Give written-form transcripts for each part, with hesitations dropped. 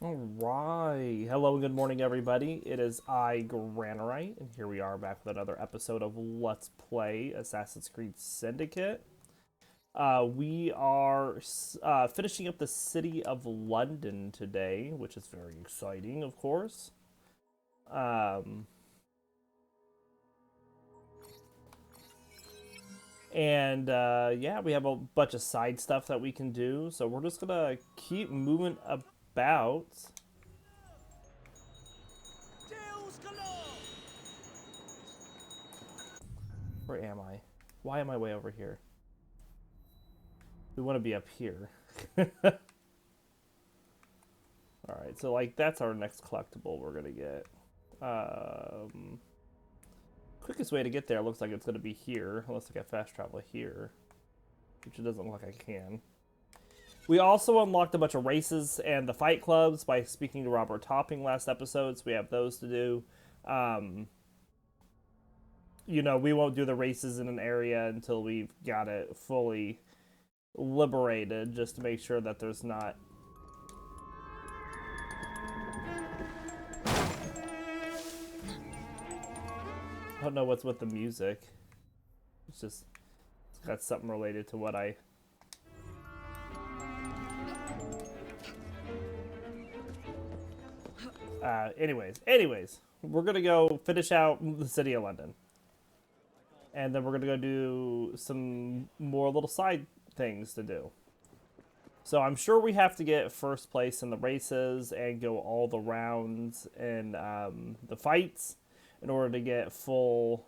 All right. Hello and good morning, everybody. It is I, Granarite, and here we are back with another episode of Let's Play Assassin's Creed Syndicate. We are finishing up the city of London today, which is very exciting, of course. Um, yeah, we have a bunch of side stuff that we can do, so we're just gonna keep moving about. Where am I? Why am I way over here? We want to be up here. Alright, so like that's our next collectible we're gonna get. Quickest way to get there looks like it's gonna be here, unless I get fast travel here. Which it doesn't look like I can. We also unlocked a bunch of races and the fight clubs by speaking to Robert Topping last episode, so we have those to do. You know, we won't do the races in an area until we've got it fully liberated, just to make sure that there's not I don't know what's with the music. It's got something related to what I anyways, we're gonna go finish out the city of London. And then we're gonna go do some more little side things to do. So I'm sure we have to get first place in the races and go all the rounds in the fights in order to get full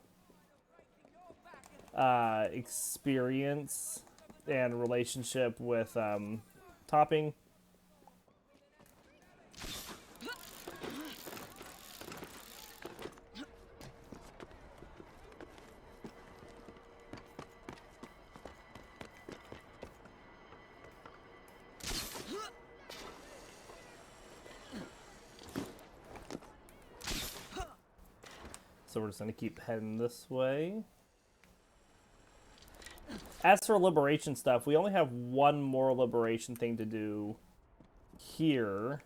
experience and relationship with Topping. So we're just going to keep heading this way. As for liberation stuff, we only have one more liberation thing to do here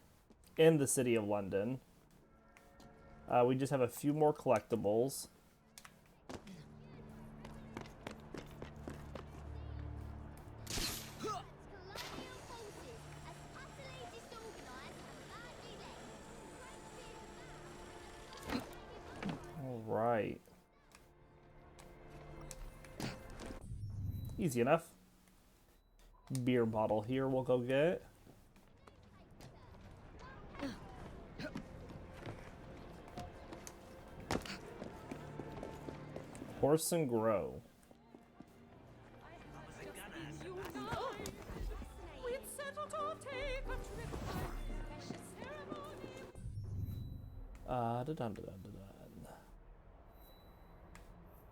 in the city of London. We just have a few more collectibles. Right. Easy enough. Beer bottle here we'll go get. Horse and Grow.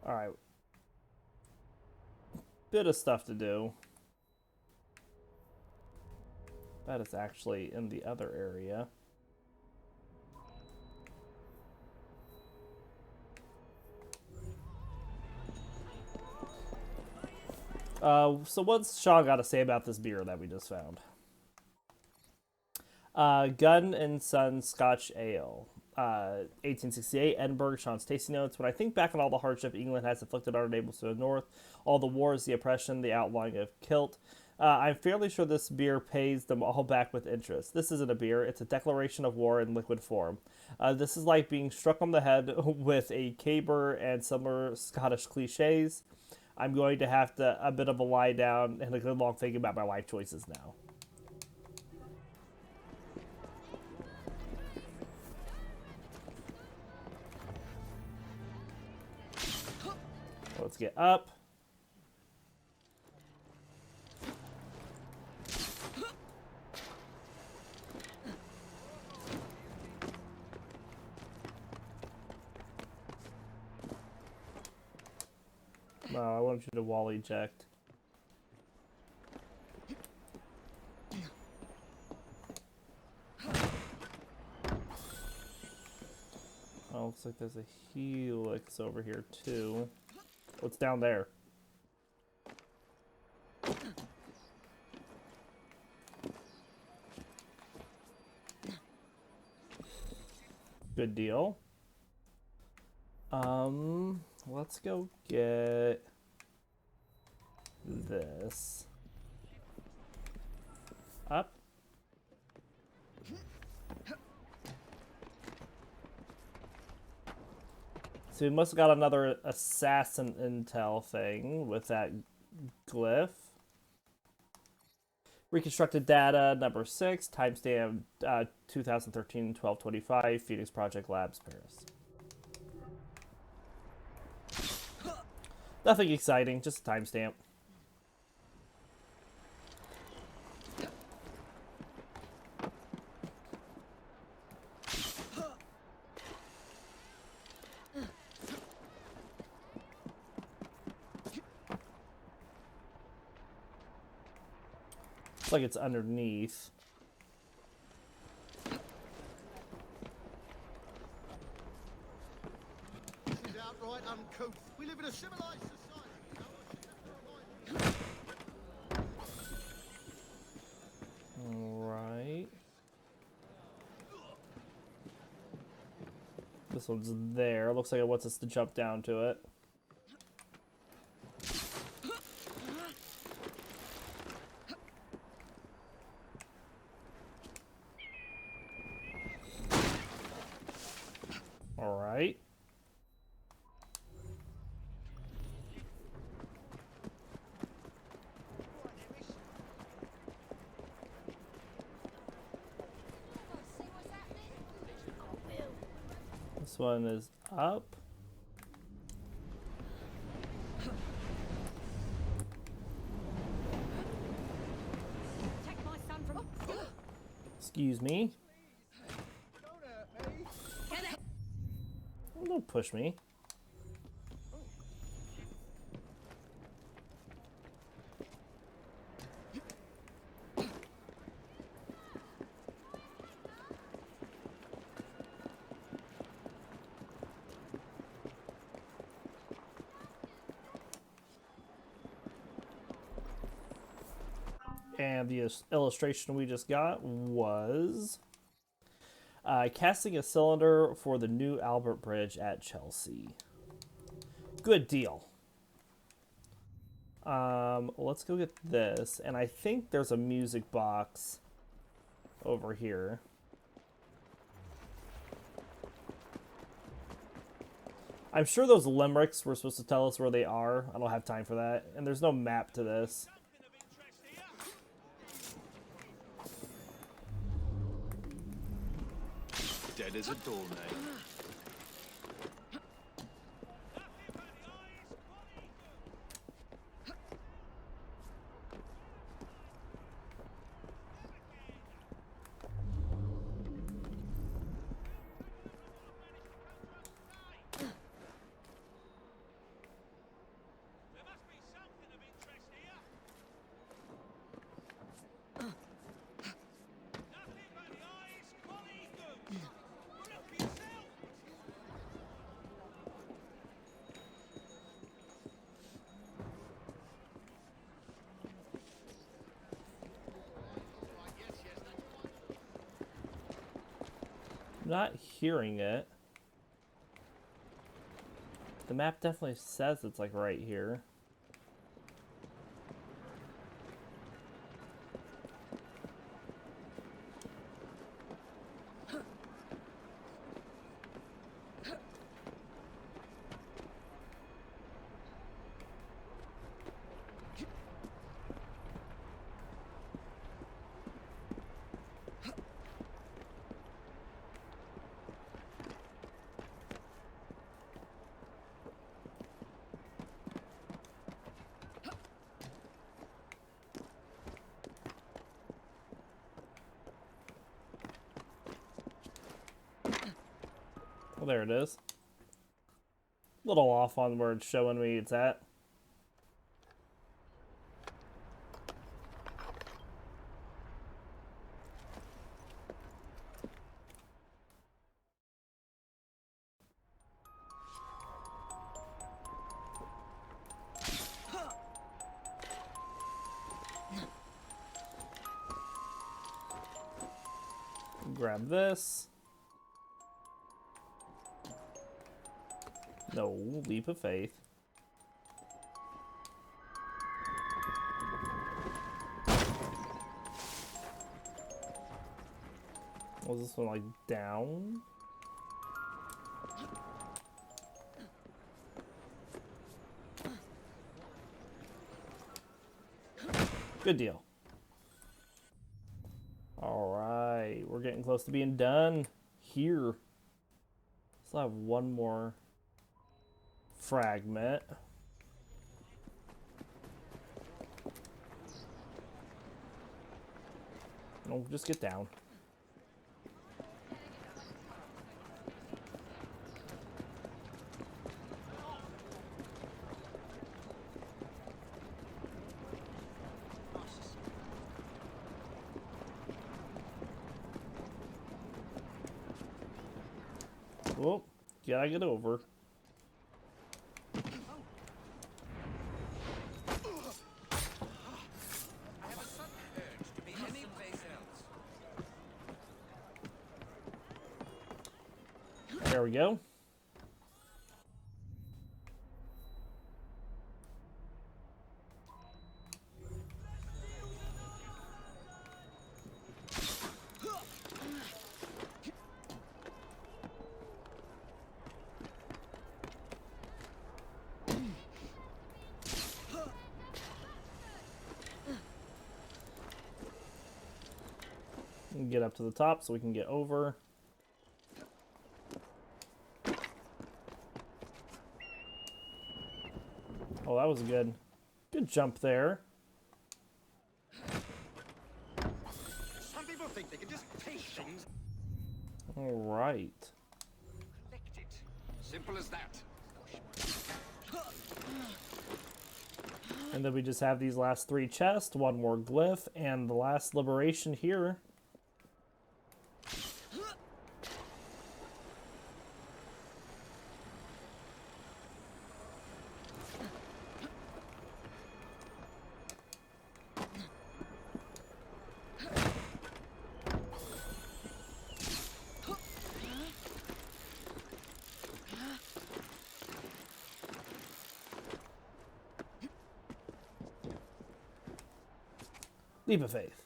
Alright. Bit of stuff to do. That is actually in the other area. So what's Shaw got to say about this beer that we just found? Gun and Son Scotch Ale. 1868, Edinburgh, Sean's tasting notes. When I think back on all the hardship England has inflicted on our neighbors to the north, all the wars, the oppression, the outlawing of kilt, I'm fairly sure this beer pays them all back with interest. This isn't a beer, it's a declaration of war in liquid form. This is like being struck on the head with a caber and similar Scottish cliches. I'm going to have a bit of a lie down and a good long think about my life choices now. Let's get up. No, I want you to wall eject. Oh, looks like there's a helix over here too. What's down there? Good deal. Let's go get this. Up. So we must have got another assassin intel thing with that glyph. Reconstructed data number 6, timestamp 2013-12/25, Phoenix Project Labs, Paris. Nothing exciting, just a timestamp. Looks like it's underneath. This is outright uncouth. We live in a civilized society. Alright. This one's there. Looks like it wants us to jump down to it. Alright. This one is up. Excuse me. Don't push me. And the illustration we just got was casting a cylinder for the new Albert Bridge at Chelsea. Good deal. Let's go get this. And I think there's a music box over here. I'm sure those limericks were supposed to tell us where they are. I don't have time for that. And there's no map to this. Dead as a doornail. Not hearing it. The map definitely says it's like right here. Well, there it is. A little off on where it's showing me it's at. Grab this. No, leap of faith. Was this one like down? Good deal. Alright, we're getting close to being done here. Still have one more fragment. No, just get down. Oh, gotta get over. There we go. Get up to the top so we can get over. Oh, that was good. Good jump there. Some people think they can just take things. All right. Collect it. Simple as that. And then we just have these last 3 chests, one more glyph, and the last liberation here. Leap of faith.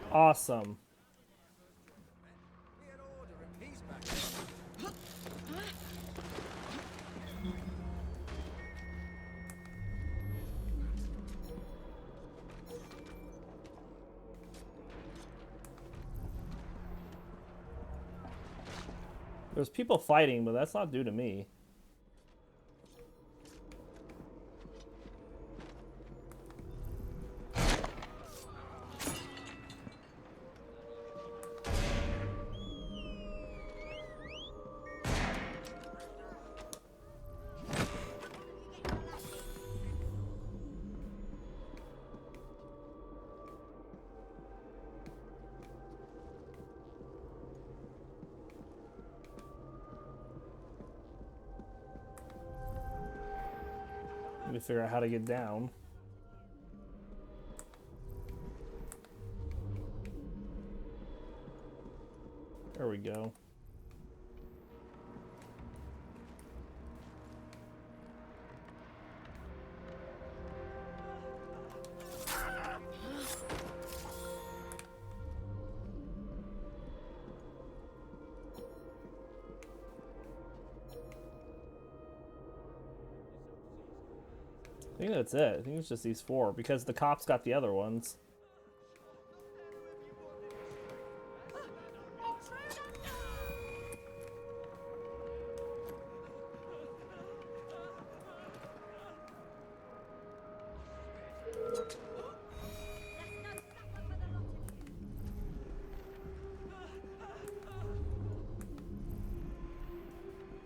Awesome. There's people fighting, but that's not due to me. Let me figure out how to get down. There we go. I think that's it. I think it's just these 4 because the cops got the other ones.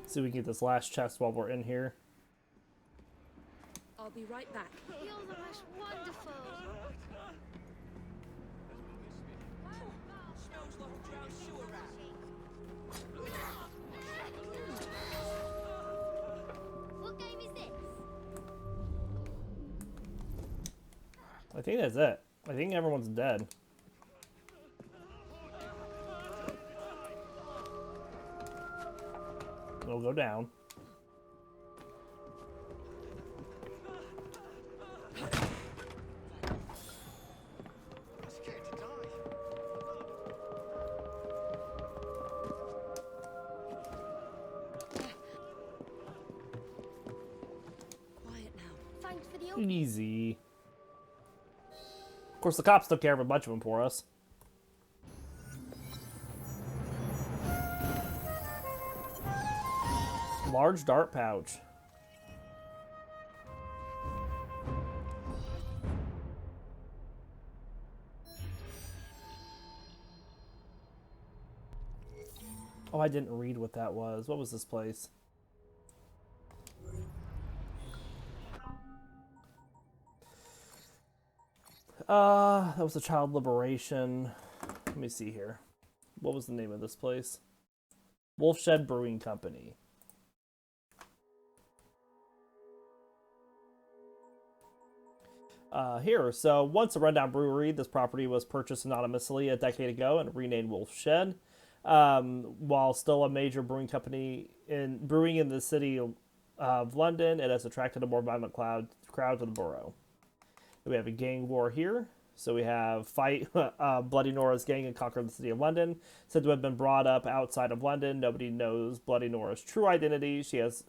See if we can get this last chest while we're in here. I'll be right back. You're the most wonderful. Smells like a drowned sewer rat. What game is this? I think that's it. I think everyone's dead. It'll go down. I'm scared to die. Quiet now. Thanks for the help. Easy. Of course, the cops took care of a bunch of them for us. Large dart pouch. Oh, I didn't read what that was. What was this place? That was the Child Liberation. Let me see here. What was the name of this place? Wolfshed Brewing Company. Here, so once a rundown brewery, this property was purchased anonymously a decade ago and renamed Wolfshed. While still a major brewing company in brewing in the city of London, it has attracted a more violent crowd to the borough. We have a gang war here. So we have fight Bloody Nora's gang and conquer the city of London. Said to have been brought up outside of London. Nobody knows Bloody Nora's true identity. She was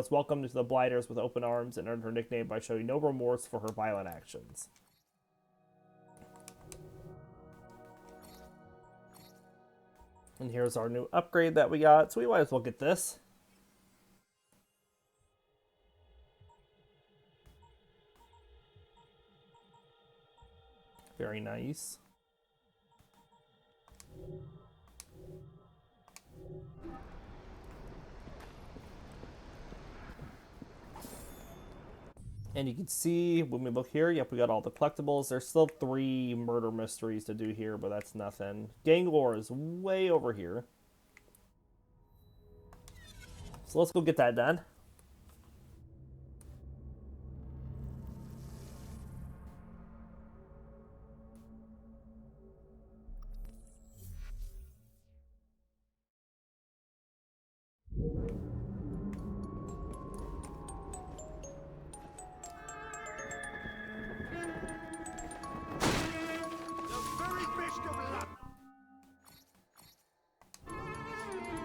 welcomed into the Blighters with open arms and earned her nickname by showing no remorse for her violent actions. And here's our new upgrade that we got. So we might as well get this. Very nice. And you can see when we look here, yep, we got all the collectibles. There's still 3 murder mysteries to do here, but that's nothing. Gang lore is way over here. So let's go get that done. The very best of luck.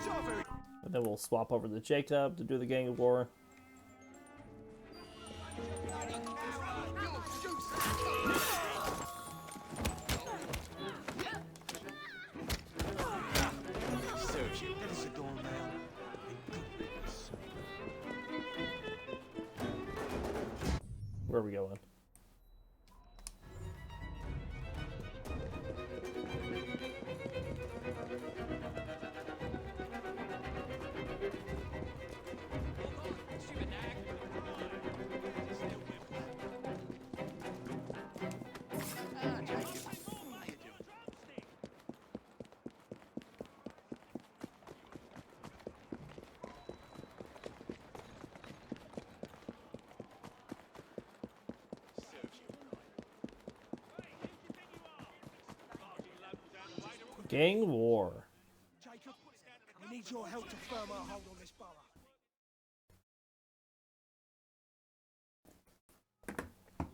So very. And then we'll swap over to Jacob to do the gang war. Serves you. That is a doornail. Where are we going? Gang war. Jacob, we need your help to firm our hold on this borough.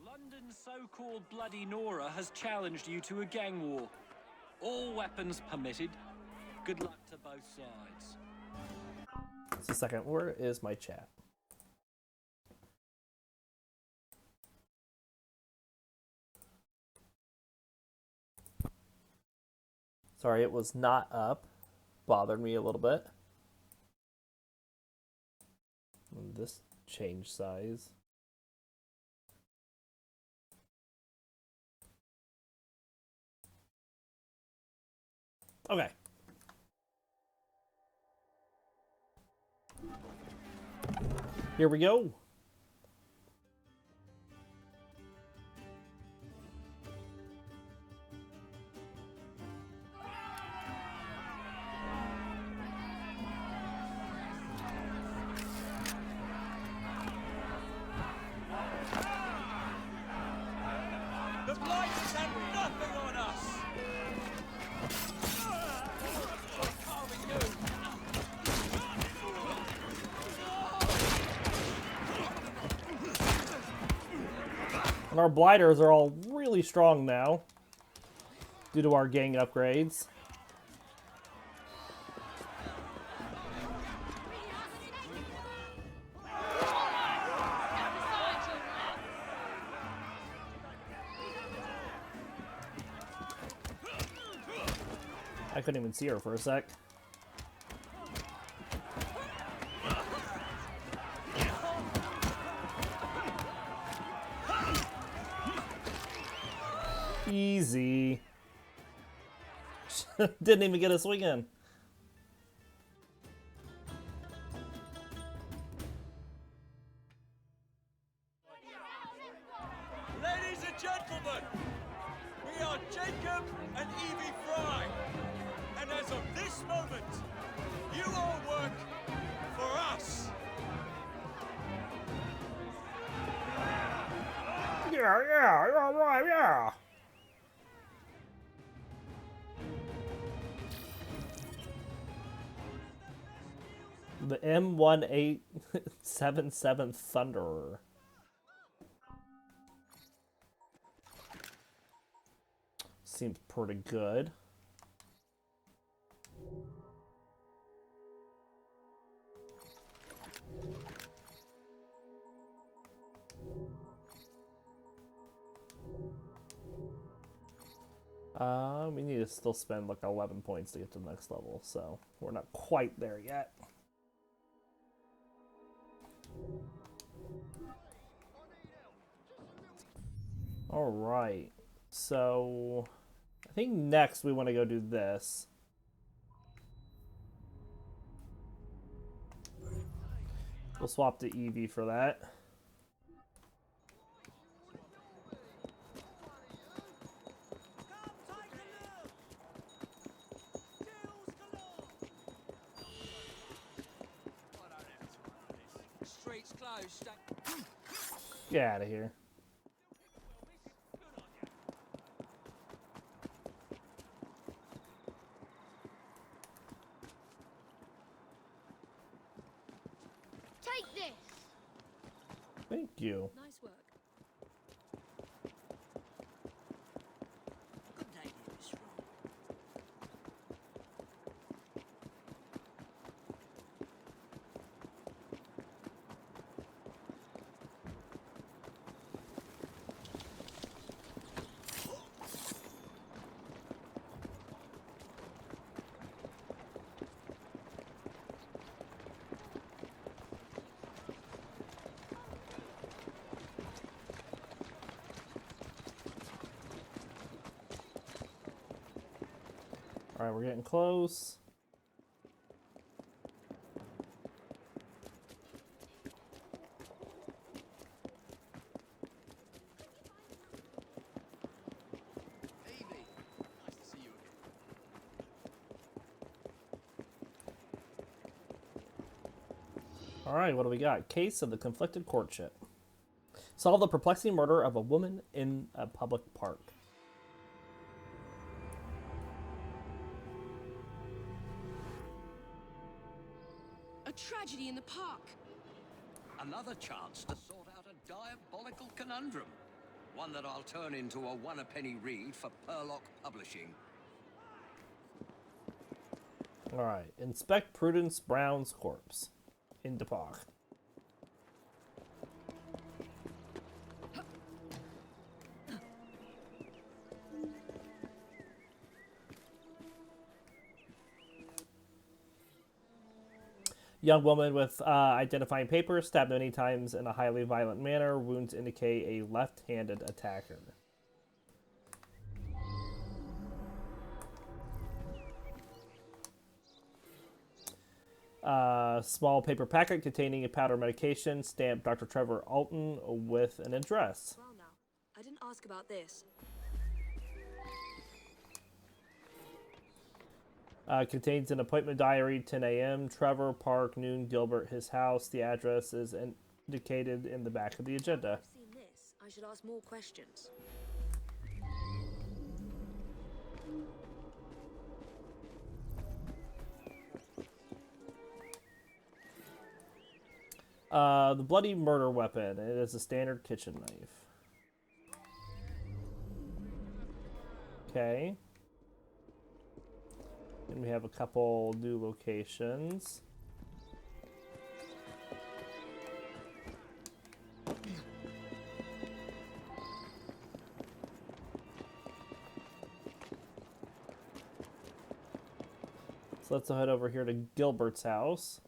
London's so-called Bloody Nora has challenged you to a gang war. All weapons permitted. Good luck to both sides. Just a second. Where is my chat? Sorry, it was not up. Bothered me a little bit. And this changed size. Okay. Here we go. The Blighters have nothing on us! And our blighters are all really strong now due to our gang upgrades. I couldn't even see her for a sec. Easy. Didn't even get a swing in. Ladies and gentlemen, we are Jacob and Evie Fry. And as of this moment, you all work for us. Yeah, all right, yeah. The M1877 Thunderer. Seems pretty good. We need to still spend like 11 points to get to the next level, so we're not quite there yet. All right, so I think next we want to go do this. We'll swap to Eevee for that. Streets closed. Get out of here. Take this. Thank you. Nice work. Good day, Miss Roy. All right, we're getting close. Evie, nice to see you again. All right, what do we got? Case of the conflicted courtship. Solve the perplexing murder of a woman in a public park. A tragedy in the park. Another chance to sort out a diabolical conundrum. One that I'll turn into a one-a-penny read for Purlock Publishing. All right, inspect Prudence Brown's corpse in the park. Young woman with identifying papers stabbed many times in a highly violent manner. Wounds indicate a left-handed attacker. Small paper packet containing a powder medication stamped Dr. Trevor Alton with an address. Well now, I didn't ask about this. Contains an appointment diary, 10 a.m., Trevor Park, noon, Gilbert, his house. The address is indicated in the back of the agenda. I've seen this. I should ask more questions. The bloody murder weapon. It is a standard kitchen knife. Okay. And we have a couple new locations. So let's head over here to Gilbert's house.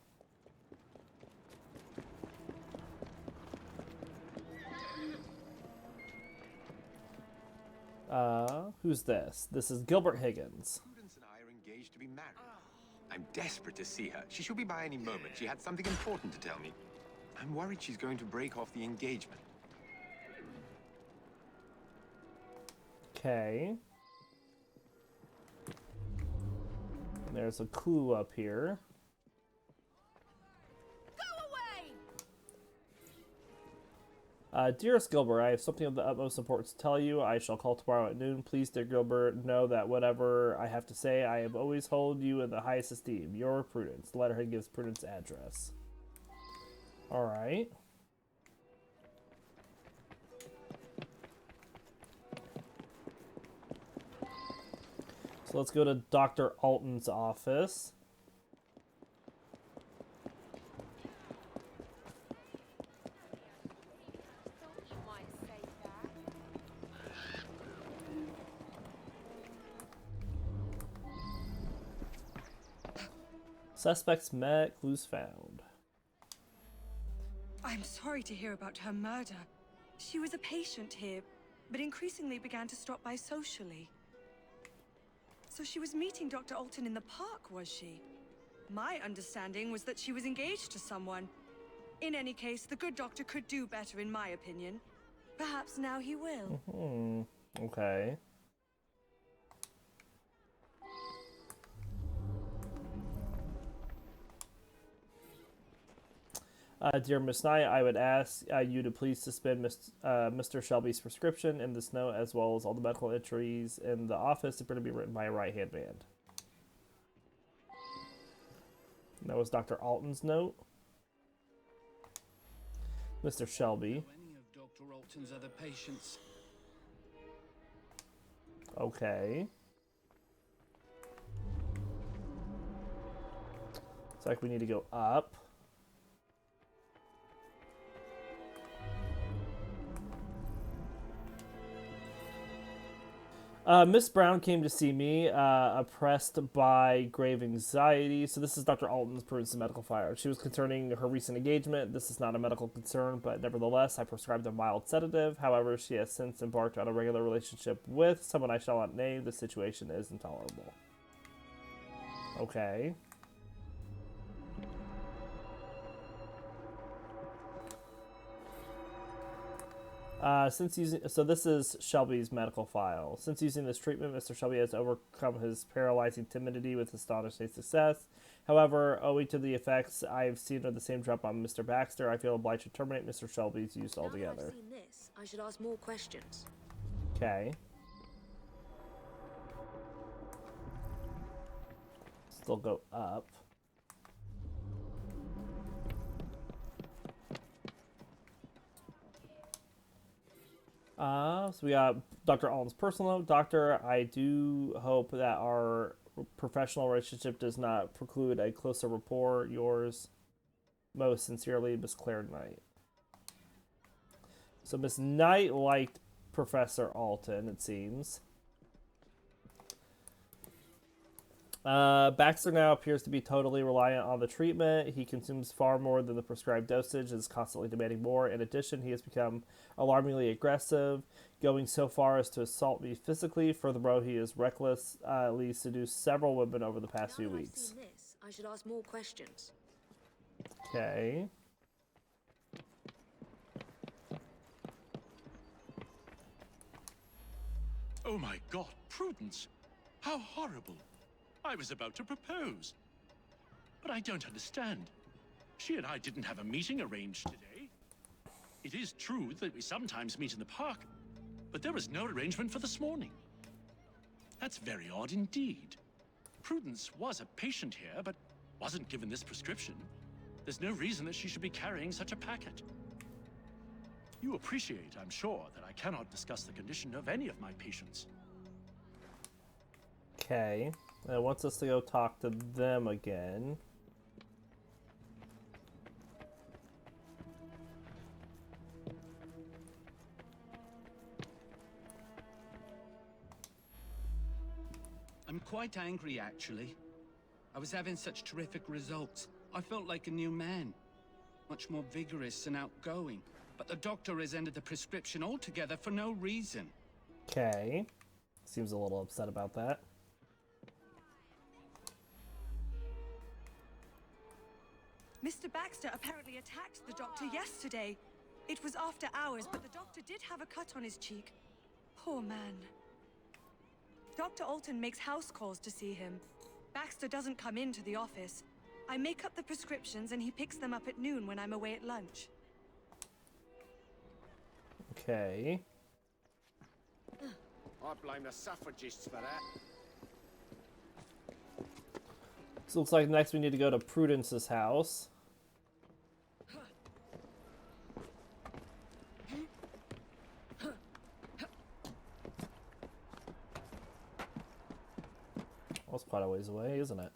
Who's this? This is Gilbert Higgins. Prudence and I are engaged to be married. I'm desperate to see her. She should be by any moment. She had something important to tell me. I'm worried she's going to break off the engagement. Okay. And there's a clue up here. Dearest Gilbert, I have something of the utmost importance to tell you. I shall call tomorrow at noon. Please, dear Gilbert, know that whatever I have to say, I have always hold you in the highest esteem. Your Prudence. The letterhead gives Prudence address. Alright. So let's go to Dr. Alton's office. Suspects met, clues found. I'm sorry to hear about her murder. She was a patient here, but increasingly began to stop by socially. So she was meeting Dr. Alton in the park, was she? My understanding was that she was engaged to someone. In any case, the good doctor could do better, in my opinion. Perhaps now he will. Okay. Dear Miss Knight, I would ask you to please suspend Mr. Shelby's prescription in this note, as well as all the medical entries in the office appear to be written by a right-hand man. That was Dr. Alton's note. Mr. Shelby. Any of Dr. Alton's other patients. Okay. Looks like we need to go up. Miss Brown came to see me, oppressed by grave anxiety. So this is Dr. Alton's Prudence medical file. She was concerning her recent engagement. This is not a medical concern, but nevertheless, I prescribed a mild sedative. However, she has since embarked on a regular relationship with someone I shall not name. The situation is intolerable. Okay. So this is Shelby's medical file. Since using this treatment, Mr. Shelby has overcome his paralyzing timidity with astonishing success. However, owing to the effects I've seen of the same drop on Mr. Baxter, I feel obliged to terminate Mr. Shelby's use altogether. Now that I've seen this, I should ask more questions. Okay. Still go up. So we got Dr. Alton's personal note. Doctor, I do hope that our professional relationship does not preclude a closer rapport. Yours most sincerely, Miss Claire Knight. So Miss Knight liked Professor Alton, it seems. Baxter now appears to be totally reliant on the treatment. He consumes far more than the prescribed dosage and is constantly demanding more. In addition, he has become alarmingly aggressive, going so far as to assault me physically. Furthermore, he is recklessly seduced several women over the past few weeks. Now that I've seen this, I should ask more questions. Okay. Oh my God, Prudence! How horrible! I was about to propose. But I don't understand. She and I didn't have a meeting arranged today. It is true that we sometimes meet in the park, but there was no arrangement for this morning. That's very odd indeed. Prudence was a patient here, but wasn't given this prescription. There's no reason that she should be carrying such a packet. You appreciate, I'm sure, that I cannot discuss the condition of any of my patients. Okay. It wants us to go talk to them again. I'm quite angry, actually. I was having such terrific results. I felt like a new man. Much more vigorous and outgoing. But the doctor has ended the prescription altogether for no reason. Okay. Seems a little upset about that. Mr. Baxter apparently attacked the doctor yesterday. It was after hours, but the doctor did have a cut on his cheek. Poor man. Dr. Alton makes house calls to see him. Baxter doesn't come into the office. I make up the prescriptions and he picks them up at noon when I'm away at lunch. Okay. I blame the suffragists for that. So looks like next we need to go to Prudence's house. Well, that's quite a ways away, isn't it?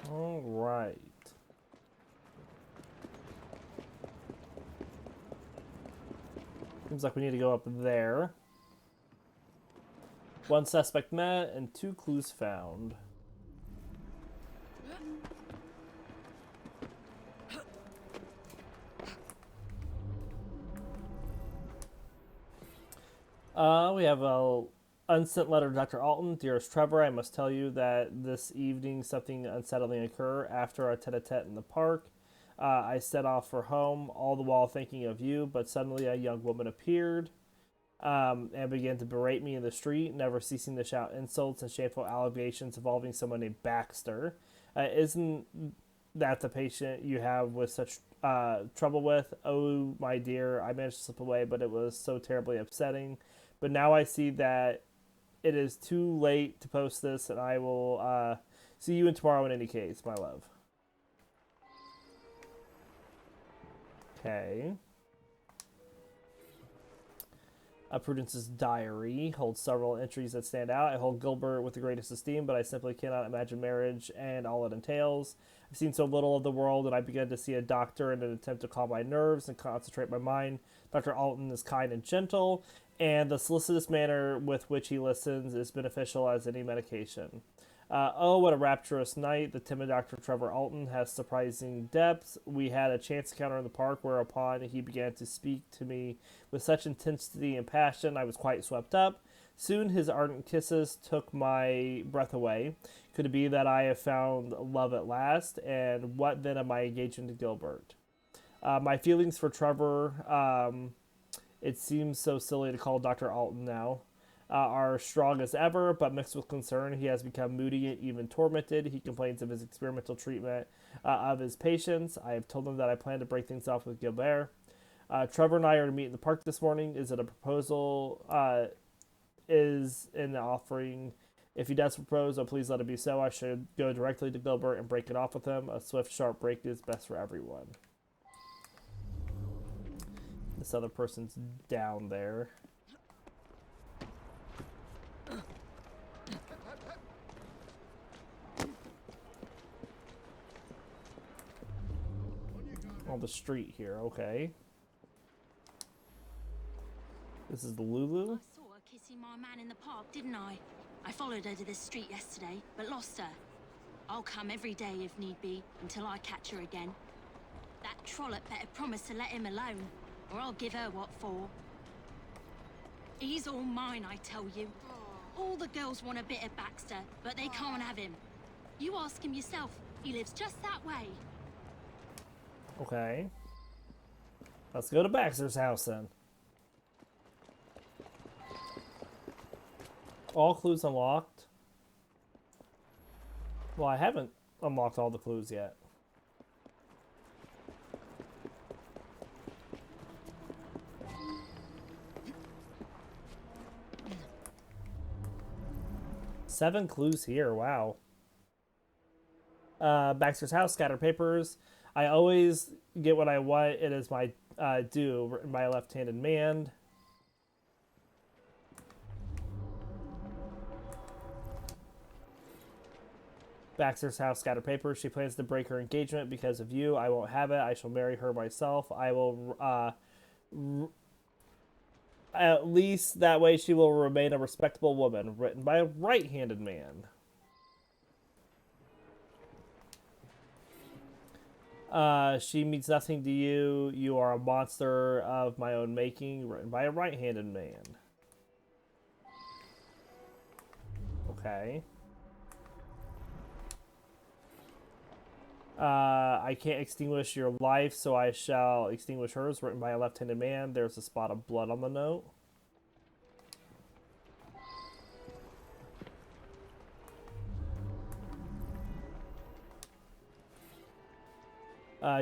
All right. Seems like we need to go up there. One suspect met and 2 clues found. We have a unsent letter to Dr. Alton. Dearest Trevor, I must tell you that this evening something unsettling occurred after our tete-a-tete in the park. I set off for home, all the while thinking of you, but suddenly a young woman appeared and began to berate me in the street, never ceasing to shout insults and shameful allegations involving someone named Baxter. Isn't that the patient you have with such trouble with? Oh, my dear, I managed to slip away, but it was so terribly upsetting. But now I see that it is too late to post this, and I will see you in tomorrow in any case, my love. Okay. Prudence's diary holds several entries that stand out. I hold Gilbert with the greatest esteem, but I simply cannot imagine marriage and all it entails. I've seen so little of the world, and I began to see a doctor in an attempt to calm my nerves and concentrate my mind. Dr. Alton is kind and gentle, and the solicitous manner with which he listens is beneficial as any medication. Oh, what a rapturous night. The timid Dr. Trevor Alton has surprising depths. We had a chance encounter in the park, whereupon he began to speak to me with such intensity and passion, I was quite swept up. Soon his ardent kisses took my breath away. Could it be that I have found love at last? And what then am I engaging to Gilbert? My feelings for Trevor, it seems so silly to call Dr. Alton now, are strong as ever, but mixed with concern. He has become moody and even tormented. He complains of his experimental treatment of his patients. I have told him that I plan to break things off with Gilbert. Trevor and I are to meet in the park this morning. Is it a proposal? Is in the offering. If he does propose, oh, please let it be so. I should go directly to Gilbert and break it off with him. A swift, sharp break is best for everyone. This other person's down there. On the street here, okay. This is the Lulu. I saw her kissing my man in the park, didn't I? I followed her to this street yesterday, but lost her. I'll come every day if need be, until I catch her again. That trollop better promise to let him alone, or I'll give her what for. He's all mine, I tell you. All the girls want a bit of Baxter, but they can't have him. You ask him yourself, he lives just that way. Okay. Let's go to Baxter's house then. All clues unlocked. Well, I haven't unlocked all the clues yet. Seven clues here. Wow. Baxter's house, scattered papers. I always get what I want. It is my due, written by a left-handed man. Baxter's house, scattered papers. She plans to break her engagement because of you. I won't have it. I shall marry her myself. I will, at least that way she will remain a respectable woman. Written by a right-handed man. She means nothing to you. You are a monster of my own making. Written by a right-handed man. Okay. I can't extinguish your life, so I shall extinguish hers. Written by a left-handed man. There's a spot of blood on the note.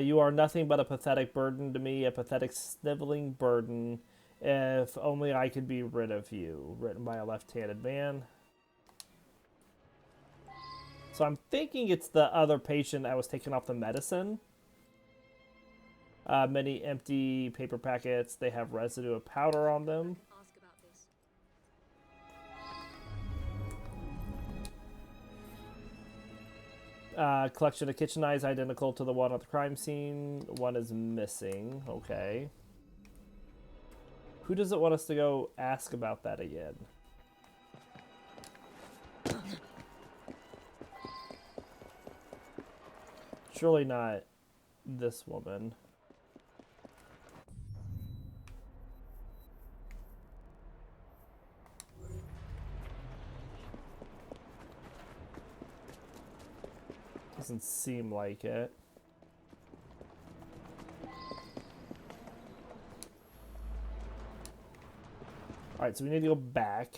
You are nothing but a pathetic burden to me, a pathetic sniveling burden. If only I could be rid of you. Written by a left-handed man. So I'm thinking it's the other patient that was taking off the medicine. Many empty paper packets. They have residue of powder on them. Ask about this. Collection of kitchen knives identical to the one at the crime scene. One is missing. Okay. Who does it want us to go ask about that again? Surely not this woman. Doesn't seem like it. Alright, so we need to go back.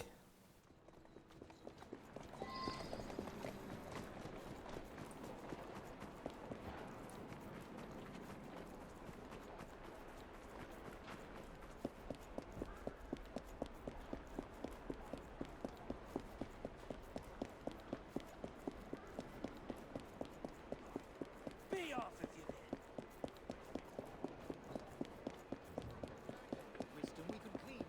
Be off of you then. Wisdom we could clean.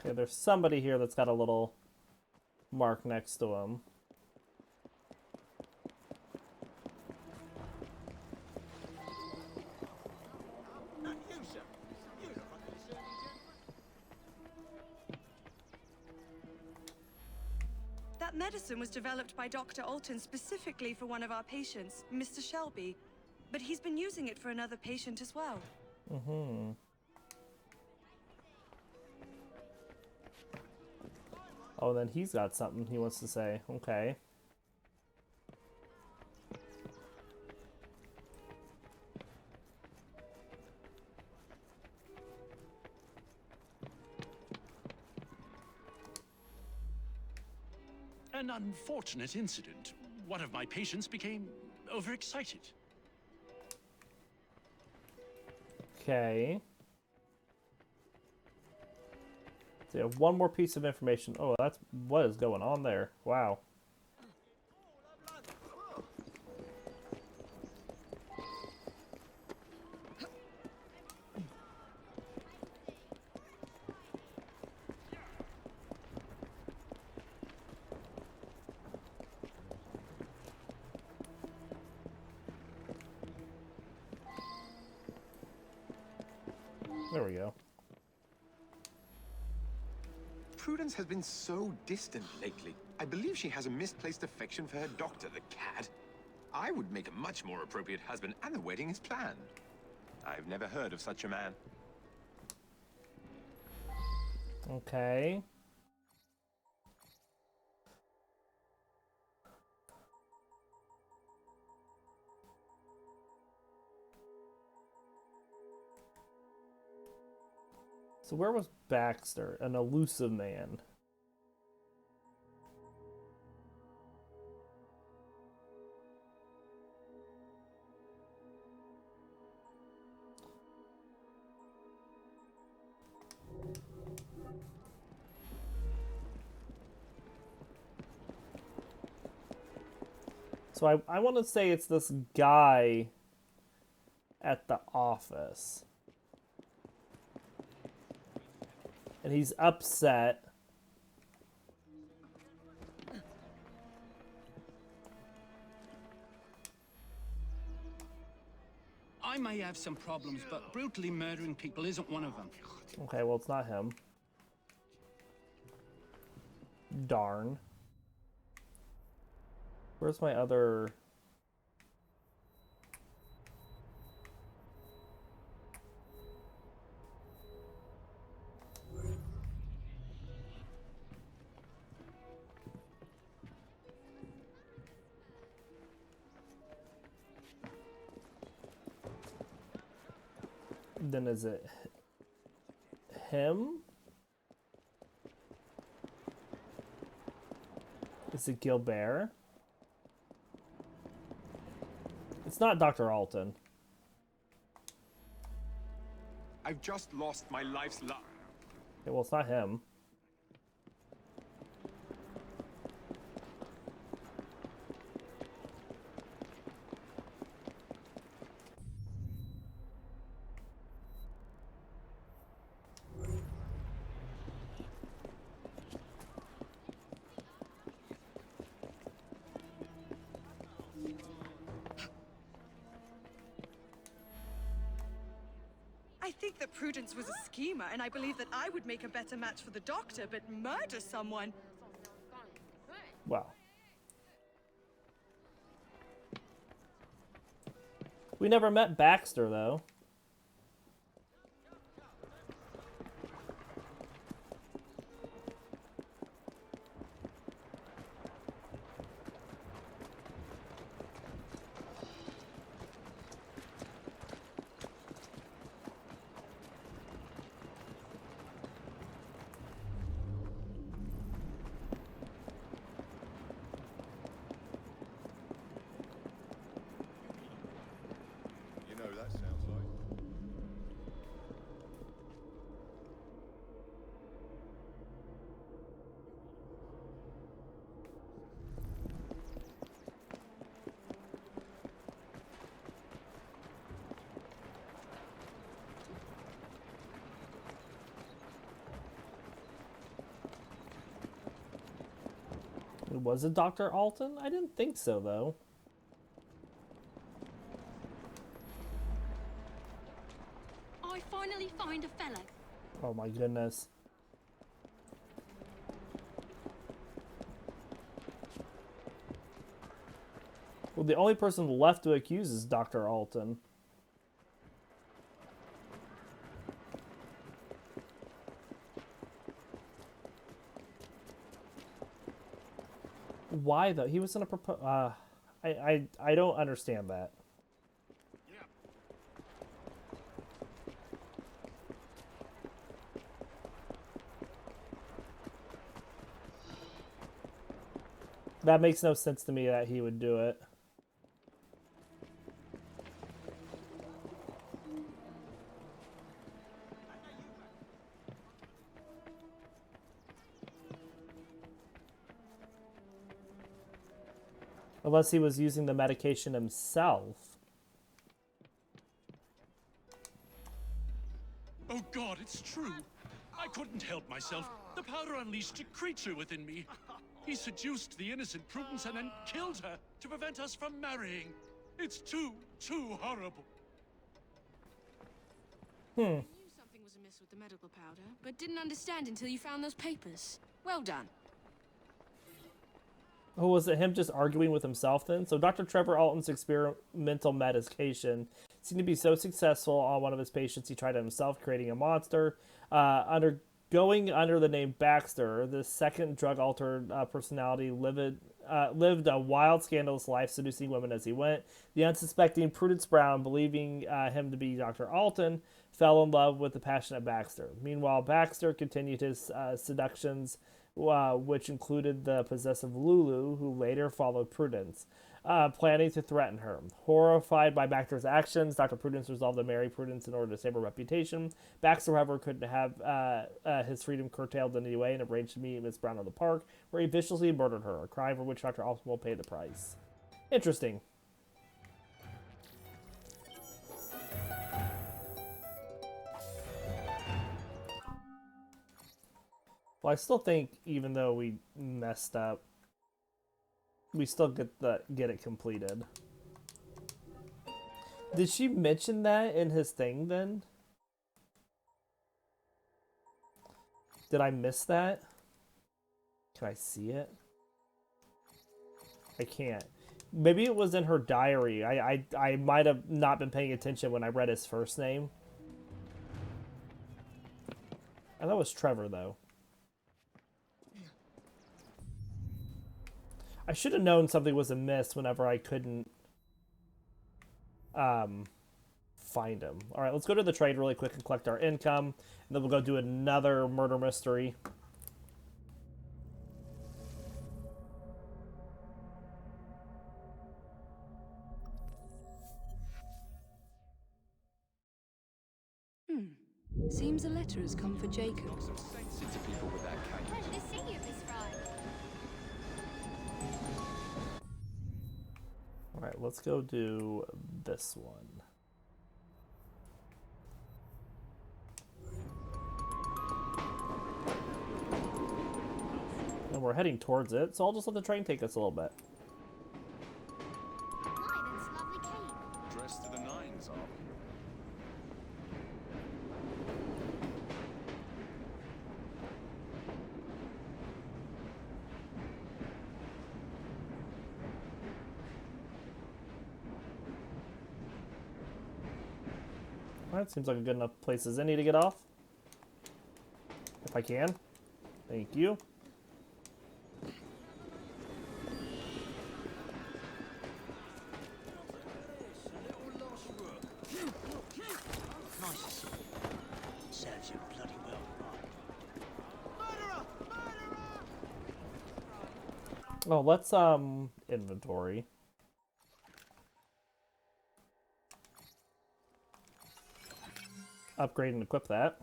Okay, there's somebody here that's got a little mark next to him. Not you, sir. You look like a discerning gentleman. That medicine was developed by Dr. Alton specifically for one of our patients, Mr. Shelby. But he's been using it for another patient as well. Mm-hmm. Oh, then he's got something he wants to say. Okay. An unfortunate incident. One of my patients became overexcited. Okay. So you have one more piece of information. Oh, that's what is going on there. Wow. There we go. Prudence has been so distant lately. I believe she has a misplaced affection for her doctor, the cad. I would make a much more appropriate husband, and the wedding is planned. I've never heard of such a man. Okay. So where was Baxter? An elusive man. So I want to say it's this guy at the office. And he's upset. I may have some problems, but brutally murdering people isn't one of them. Okay, well, it's not him. Darn. Where's my other... Then is it him? Is it Gilbert? It's not Dr. Alton. I've just lost my life's love. Okay, well, it's not him. I think that Prudence was a schemer, and I believe that I would make a better match for the Doctor, but murder someone? Wow. We never met Baxter, though. You know that sounds like. Was it Dr. Alton? I didn't think so, though. I finally find a fella. Oh my goodness. Well, the only person left to accuse is Dr. Alton. Why though? He was in a I don't understand that. That makes no sense to me that he would do it. Unless he was using the medication himself. Oh God, it's true. I couldn't help myself. The powder unleashed a creature within me. He seduced the innocent Prudence and then killed her to prevent us from marrying. It's too horrible. I knew something was amiss with the medical powder, but didn't understand until you found those papers. Well done. Oh, was it him just arguing with himself then? So Dr. Trevor Alton's experimental medication seemed to be so successful on one of his patients, he tried it himself, creating a monster. Going under the name Baxter, the second drug-altered personality lived a wild, scandalous life, seducing women as he went. The unsuspecting Prudence Brown, believing him to be Dr. Alton, fell in love with the passionate Baxter. Meanwhile, Baxter continued his seductions, which included the possessive Lulu, who later followed Prudence. planning to threaten her. Horrified by Baxter's actions, Dr. Prudence resolved to marry Prudence in order to save her reputation. Baxter, however, couldn't have his freedom curtailed in any way and arranged to meet Miss Brown in the park, where he viciously murdered her, a crime for which Dr. Alston will pay the price. Interesting. Well, I still think, even though we messed up, we still get it completed. Did she mention that in his thing then? Did I miss that? Can I see it? I can't. Maybe it was in her diary. I might have not been paying attention when I read his first name. I thought it was Trevor, though. I should have known something was amiss whenever I couldn't find him. All right, let's go to the trade really quick and collect our income, and then we'll go do another murder mystery. Seems a letter has come for Jacob. Knock some sense into people with that kind. Pleasure to see you, Miss Fry. All right, let's go do this one. And we're heading towards it, so I'll just let the train take us a little bit. My, that's lovely cake. Dressed to the nines, are we? Alright, seems like a good enough place as any to get off. If I can. Thank you. Serves you bloody well, right? Oh, let's inventory. Upgrade and equip that.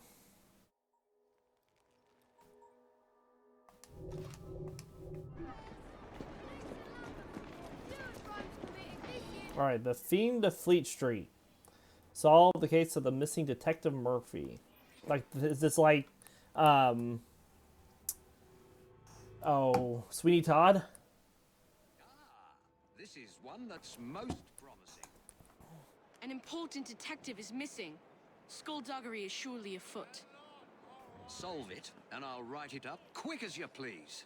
Alright, the Fiend of Fleet Street. Solve the case of the missing Detective Murphy. Like, is this like, oh, Sweeney Todd? This is one that's most promising. An important detective is missing. Skullduggery is surely afoot. Solve it, and I'll write it up quick as you please.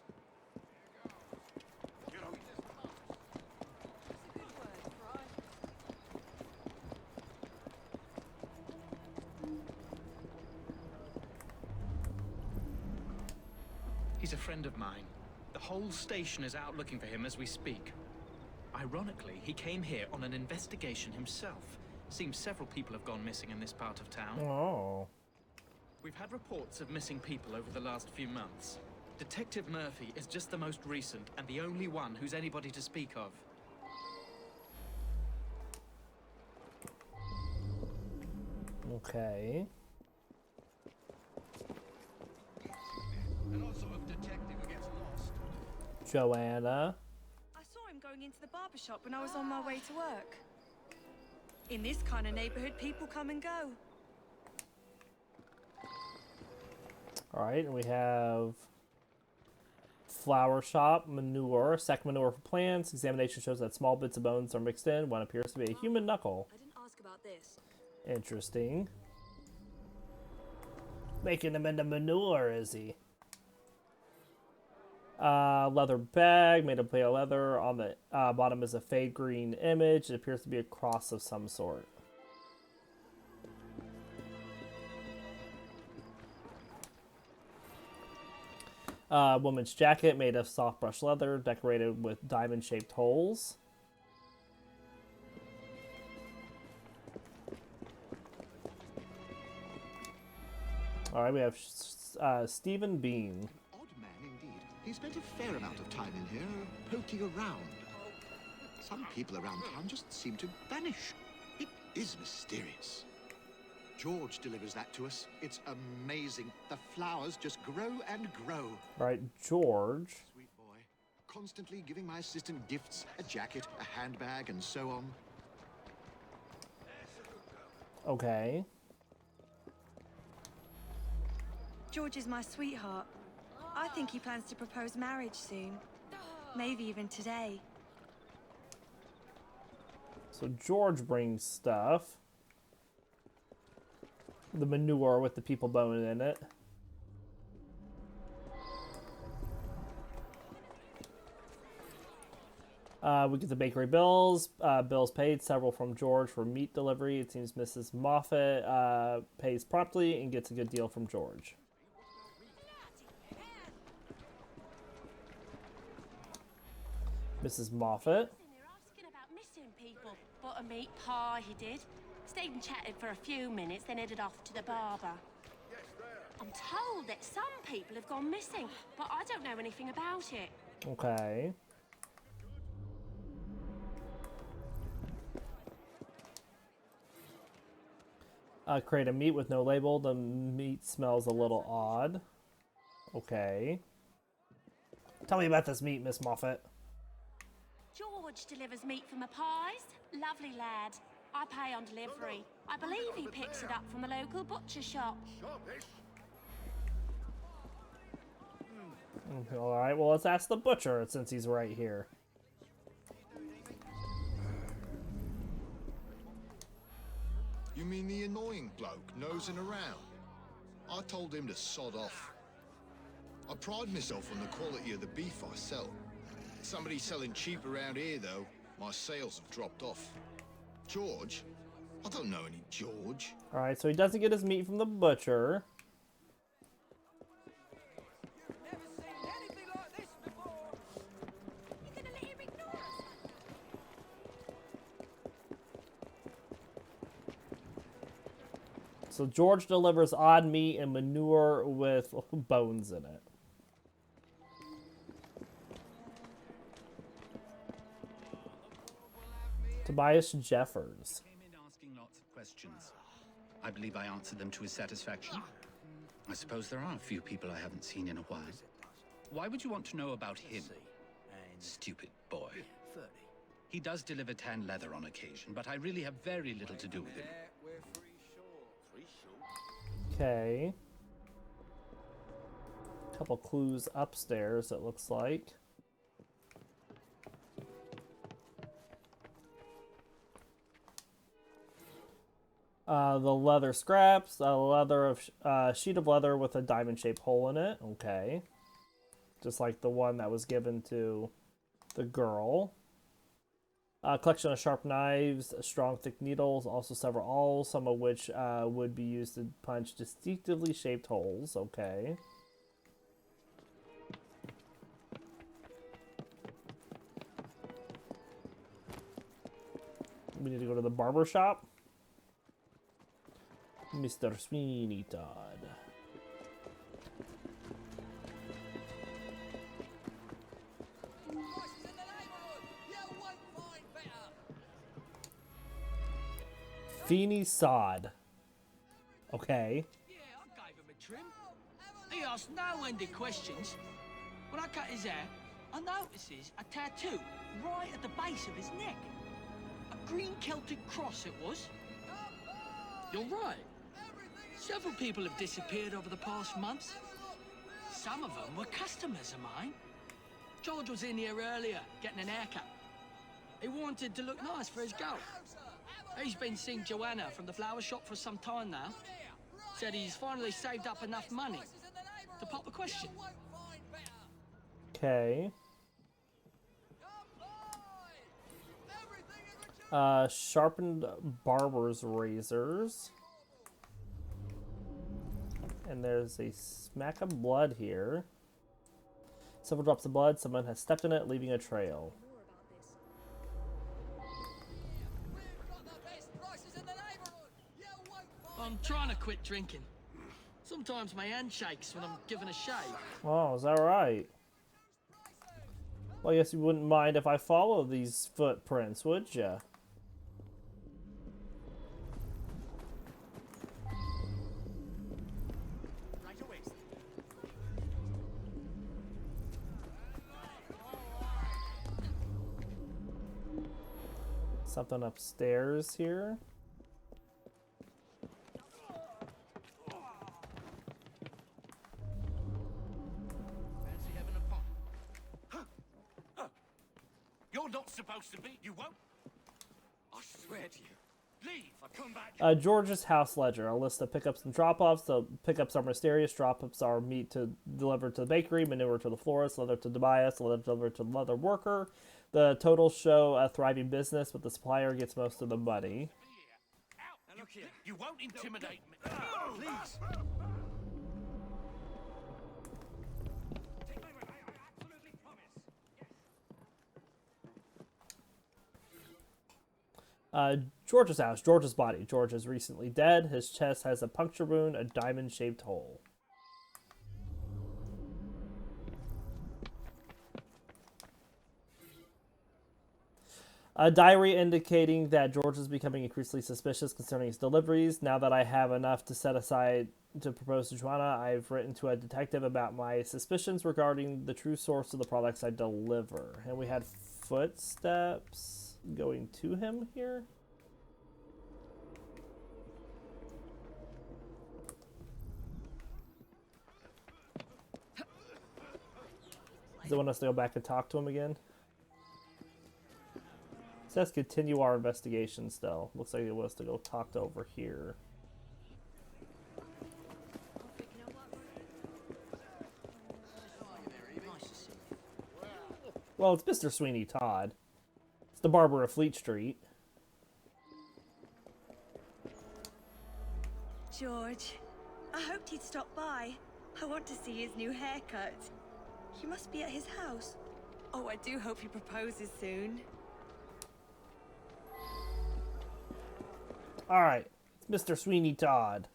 He's a friend of mine. The whole station is out looking for him as we speak. Ironically, he came here on an investigation himself. Seems several people have gone missing in this part of town. Oh. We've had reports of missing people over the last few months. Detective Murphy is just the most recent and the only one who's anybody to speak of. Okay. And also a detective who gets lost. Joanna. I saw him going into the barber shop when I was on my way to work. In this kind of neighborhood, people come and go. Alright, and we have flower shop, manure, sec manure for plants. Examination shows that small bits of bones are mixed in. One appears to be a human knuckle. I didn't ask about this. Interesting. Making him into manure, is he? Leather bag made of pale leather. On the bottom is a fade green image. It appears to be a cross of some sort. Woman's jacket made of soft brush leather, decorated with diamond-shaped holes. All right, we have Stephen Bean. Odd man indeed. He spent a fair amount of time in here, poking around. Some people around town just seem to vanish. It is mysterious. George delivers that to us. It's amazing. The flowers just grow and grow. Right, George. Sweet boy. Constantly giving my assistant gifts, a jacket, a handbag, and so on. Okay. George is my sweetheart. I think he plans to propose marriage soon. Maybe even today. So George brings stuff. The manure with the people boning in it. We get the bakery bills. Bills paid, several from George for meat delivery. It seems Mrs. Moffat pays promptly and gets a good deal from George. Mrs. Moffat. They're asking about missing people. Bought a meat pie, he did. Stayed and chatted for a few minutes, then headed off to the barber. I'm told that some people have gone missing, but I don't know anything about it. Okay. Crate of meat with no label. The meat smells a little odd. Okay. Tell me about this meat, Miss Moffat. George delivers meat for my pies. Lovely lad. I pay on delivery. I believe he picks it up from the local butcher shop. Alright, well, let's ask the butcher since he's right here. You mean the annoying bloke nosing around? I told him to sod off. I pride myself on the quality of the beef I sell. Somebody selling cheap around here, though. My sales have dropped off. George? I don't know any George. Alright, so he doesn't get his meat from the butcher. So George delivers odd meat and manure with bones in it. Tobias Jeffers. Came in asking lots of questions. I believe I answered them to his satisfaction. I suppose there are a few people I haven't seen in a while. Why would you want to know about him? Stupid boy. He does deliver tan leather on occasion, but I really have very little to do with him. Okay. Couple clues upstairs, it looks like. The leather scraps, a sheet of leather with a diamond-shaped hole in it. Okay. Just like the one that was given to the girl. A collection of sharp knives, strong thick needles, also several awls, some of which would be used to punch distinctively shaped holes. Okay. We need to go to the barber shop. Mr. Sweeney Todd. Feeney Sod. Okay. Yeah, I gave him a trim. He asked no-ended questions. When I cut his hair, I notices a tattoo right at the base of his neck. A green Celtic cross it was. You're right. Several people have disappeared over the past month. Some of them were customers of mine. George was in here earlier, getting an haircut. He wanted to look nice for his girl. He's been seeing Joanna from the flower shop for some time now. Said he's finally saved up enough money to pop a question. Okay. Sharpened barber's razors. And there's a smack of blood here. Several drops of blood. Someone has stepped in it, leaving a trail. I'm trying to quit drinking. Sometimes my hand shakes when I'm given a shave. Oh, is that right? Well, I guess you wouldn't mind if I follow these footprints, would ya? Something upstairs here. You're not supposed to be. You won't. I swear to you. Leave. I come back. George's house ledger. A list of pickups and drop-offs. The pickups are mysterious. Drop-offs are meat to deliver to the bakery, manure to the florist, leather to Tobias, leather delivered to the leather worker. The totals show a thriving business, but the supplier gets most of the money. Now look here. You won't intimidate me. Please. George's house. George's body. George is recently dead. His chest has a puncture wound, a diamond-shaped hole. A diary indicating that George is becoming increasingly suspicious concerning his deliveries. Now that I have enough to set aside to propose to Joanna, I've written to a detective about my suspicions regarding the true source of the products I deliver. And we had footsteps going to him here. Does it want us to go back and talk to him again? It says continue our investigation still. Looks like it wants to go talk to over here. Well, it's Mr. Sweeney Todd. It's the barber of Fleet Street. George, I hoped he'd stop by. I want to see his new haircut. He must be at his house. Oh, I do hope he proposes soon. Alright, it's Mr. Sweeney Todd.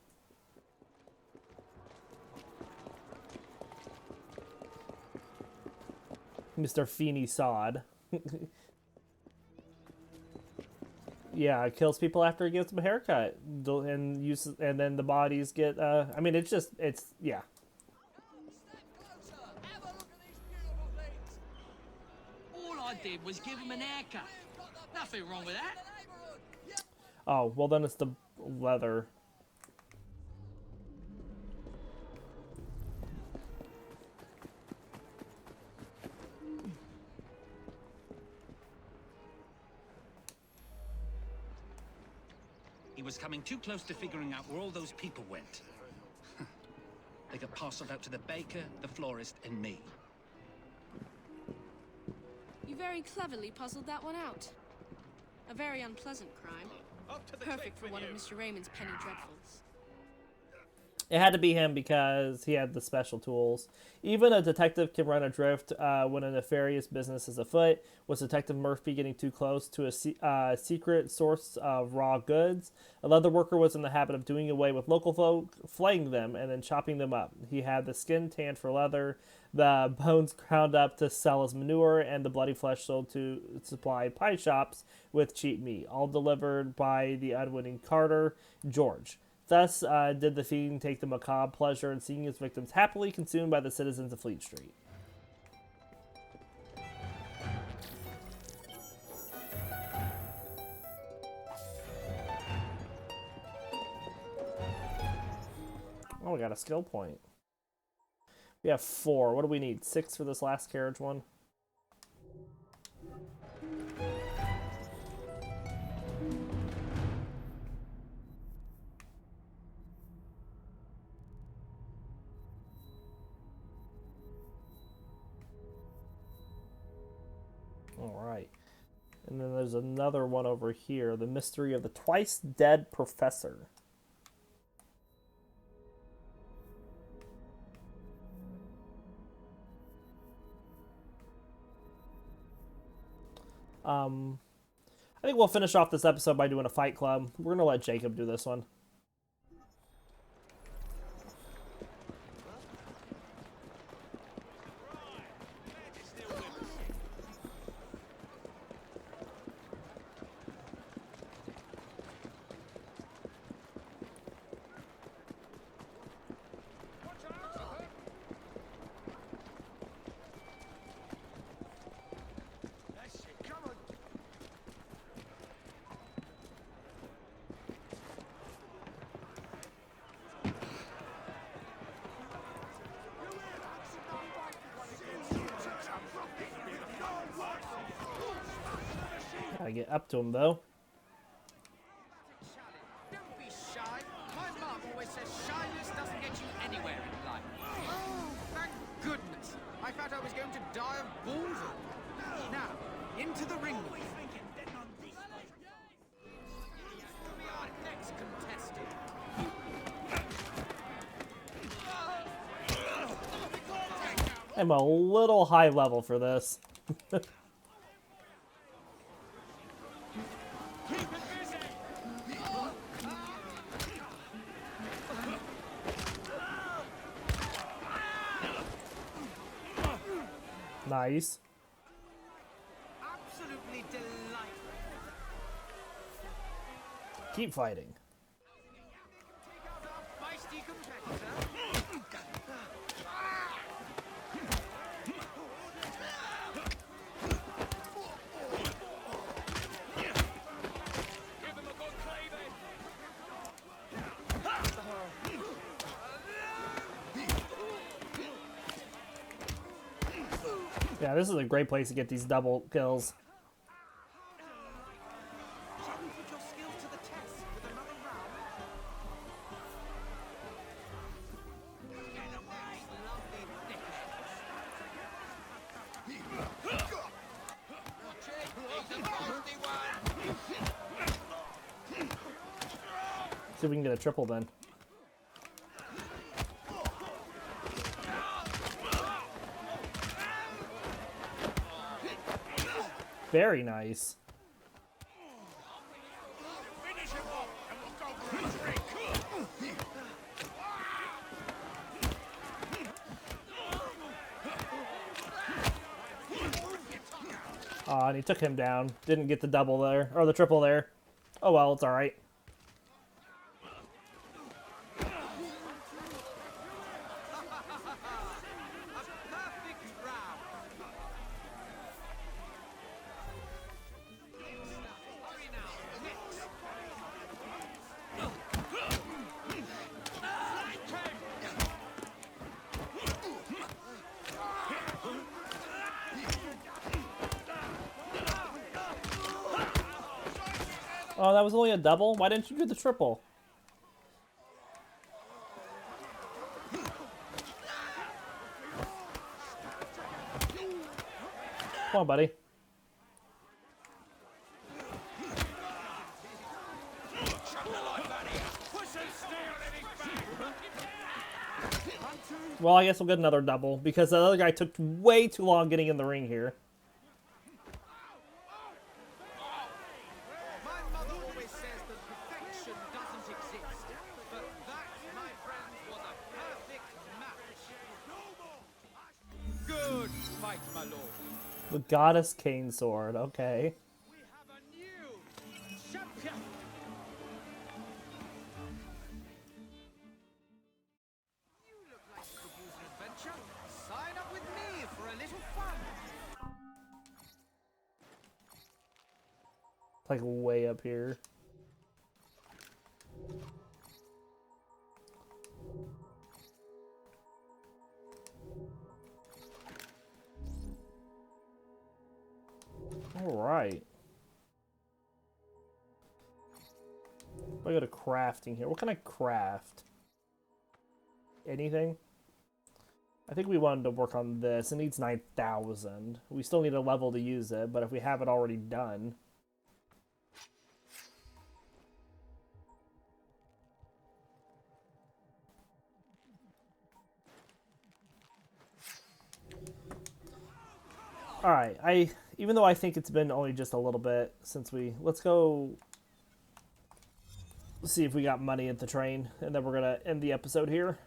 Mr. Feeney Sod. Yeah, it kills people after he gives them a haircut. And then the bodies get, I mean, it's just, yeah. All I did was give him an haircut. Nothing wrong with that. Oh, well then it's the leather. He was coming too close to figuring out where all those people went. They got parceled out to the baker, the florist, and me. You very cleverly puzzled that one out. A very unpleasant crime. Perfect for one of Mr. Raymond's penny dreadfuls. It had to be him because he had the special tools. Even a detective can run adrift when a nefarious business is afoot. Was Detective Murphy getting too close to a secret source of raw goods? A leather worker was in the habit of doing away with local folk, flaying them, and then chopping them up. He had the skin tanned for leather, the bones ground up to sell as manure, and the bloody flesh sold to supply pie shops with cheap meat, all delivered by the unwitting carter, George. Thus did the fiend take the macabre pleasure in seeing his victims happily consumed by the citizens of Fleet Street. Oh, we got a skill point. We have 4. What do we need? 6 for this last carriage one? Alright. And then there's another one over here. The Mystery of the Twice Dead Professor. I think we'll finish off this episode by doing a fight club. We're going to let Jacob do this one. Gotta get up to him, though. Don't be shy. My mom always says shyness doesn't get you anywhere in life. Oh, thank goodness. I thought I was going to die of boredom. Now, into the ring with you. Be our next contestant. I'm a little high level for this. Nice. Absolutely delightful. Keep fighting. Take out our feisty competitor. Yeah, this is a great place to get these double kills. Shall we put your skills to the test with another round? Get away, lovely dickheads. Watch it, he's a nasty one. See if we can get a triple then. Very nice. Oh, and he took him down. Didn't get the double there, or the triple there. Oh well, it's alright. Oh, that was only a double? Why didn't you do the triple? Come on, buddy. Well, I guess we'll get another double, because the other guy took way too long getting in the ring here. My mother always says that perfection doesn't exist, but that, my friends, was a perfect match. Good fight, my lord. The Goddess Cane Sword, okay. We have a new champion. You look like you could use an adventure. Sign up with me for a little fun. Like way up here. All right. I go to crafting here. What can I craft? Anything? I think we wanted to work on this. It needs 9,000. We still need a level to use it, but if we have it already done. All right, even though I think it's been only just a little bit since let's go see if we got money at the train, and then we're gonna end the episode here.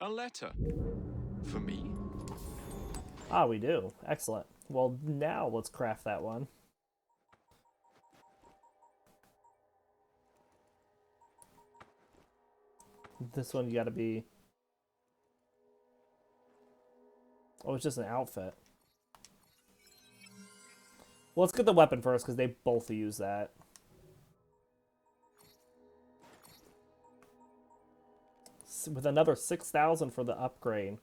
A letter for me? Ah, we do. Excellent. Well, now let's craft that one. This one you gotta be... Oh, it's just an outfit. Well, let's get the weapon first, because they both use that. with another 6,000 for the upgrade.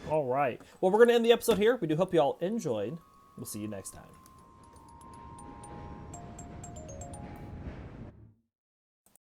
All right. Well, we're going to end the episode here. We do hope you all enjoyed. We'll see you next time.